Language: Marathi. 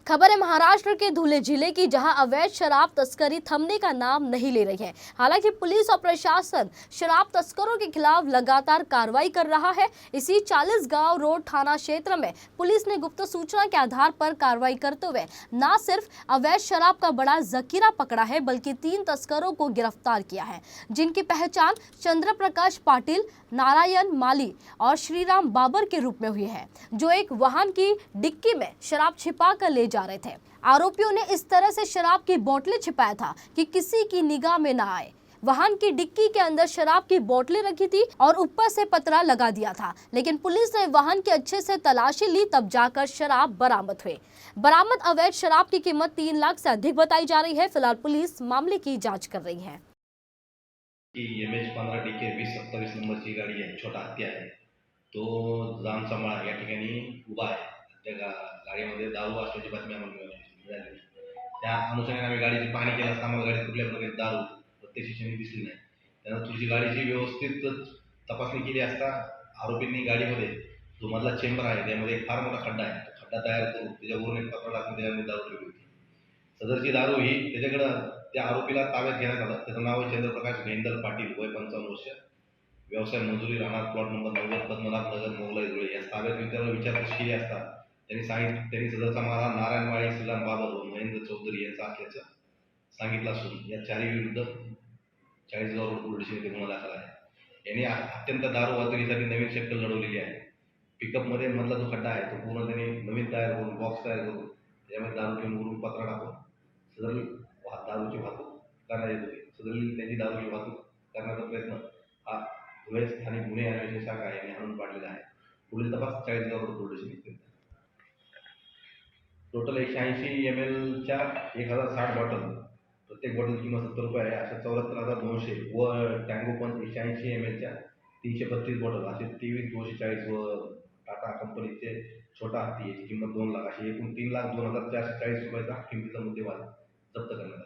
खबर है महाराष्ट्र के धुले जिले की, जहां अवैध शराब तस्करी थमने का नाम नहीं ले रही है। हालांकि पुलिस और प्रशासन शराब तस्करों के खिलाफ लगातार कार्रवाई कर रहा है। इसी 40 गांव रोड थाना क्षेत्र में पुलिस ने गुप्त सूचना के आधार पर कार्रवाई करते हुए न सिर्फ अवैध शराब का बड़ा जखीरा पकड़ा है, बल्कि 3 तस्करों को गिरफ्तार किया है, जिनकी पहचान चंद्र प्रकाश पाटिल, नारायण माली और श्रीराम बाबर के रूप में हुई है, जो एक वाहन की डिक्की में शराब छिपा कर ले जा रहे थे। आरोपियों ने इस तरह से शराब की बोतलें छिपाया था कि किसी की निगाह में ना आए। वाहन की डिक्की के अंदर शराब की बोतलें रखी थी और ऊपर से पतरा लगा दिया था, लेकिन पुलिस ने वाहन की अच्छे से तलाशी ली, तब जाकर शराब बरामद हुई। बरामद अवैध शराब की कीमत 3 लाख से अधिक बताई जा रही है। फिलहाल पुलिस मामले की जांच कर रही है। MH15 DK 2027 नंबरची गाडी आहे, छोटा हत्ती आहे. तो जाम सांभाळा या ठिकाणी उभा आहे. त्या गाडीमध्ये दारू असल्याची बातमी आम्हाला मिळाली. त्या अनुषंगाने आम्ही गाडीची पाहणी केली असता आम्हाला गाडीत कुठल्या प्रकारची दारू प्रत्यक्ष क्षणी दिसली नाही. त्यानंतर तुझी गाडीची व्यवस्थित तपासणी केली असता आरोपींनी गाडीमध्ये जो मधला चेंबर आहे त्यामध्ये एक फार मोठा खड्डा आहे. खड्डा तयार करून त्याच्यावरून एक पत्रा टाकून त्याच्यामध्ये दारू ठेवली होती. सदरची दारू ही त्याच्याकडं त्या आरोपीला ताब्यात घेण्यात आलं. त्याचं नाव आहे चंद्रप्रकाश भेंदल पाटील, वय 55 वर्ष, व्यवसाय मजुरी, राहणार प्लॉट नंबर 90, पद्मनाभ नगर, मोगलाई धुळे. या ताब्यात घेऊन त्याला विचारपूस केली असता त्यांनी सदरचा मारा नारायण माळी, श्रीराम बाबर व महेंद्र चौधरी यांचा असल्याचं सांगितलं असून या चारी विरुद्ध 40गाव रोड पोलीस स्टेशन गुन्हा दाखल आहे. यांनी अत्यंत दारू वाहतुकीसाठी नवीन शक्कल लढवलेली आहे. पिकअपमध्ये मधला जो खड्डा आहे तो पूर्ण त्यांनी नवीन तयार करून बॉक्स तयार करून त्याच्यामध्ये दारू ठेवून वरून पत्रा टाकून सदर दारूची वाहतूक करण्यात येत होती. सदरील त्यांची दारूची वाहतूक करण्याचा प्रयत्न हा धुळे स्थानिक गुन्हे अन्वेषण शाखा यांनी आणून पाडलेला आहे. पुढील तपास 40गाव road police station. Total 180 ml च्या 1060 बॉटल, प्रत्येक बॉटल किंमत 70 रुपये आहे. अशा 74,200 व टँगो पंच 180 ml च्या 332 बॉटल असे 23,240 व टाटा कंपनीचे छोटा हत्ती याची किंमत 2 लाख, अशी एकूण 3,02,440 रुपयाचा किमतीचा मुद्देमाल जप्त करण्यात आला.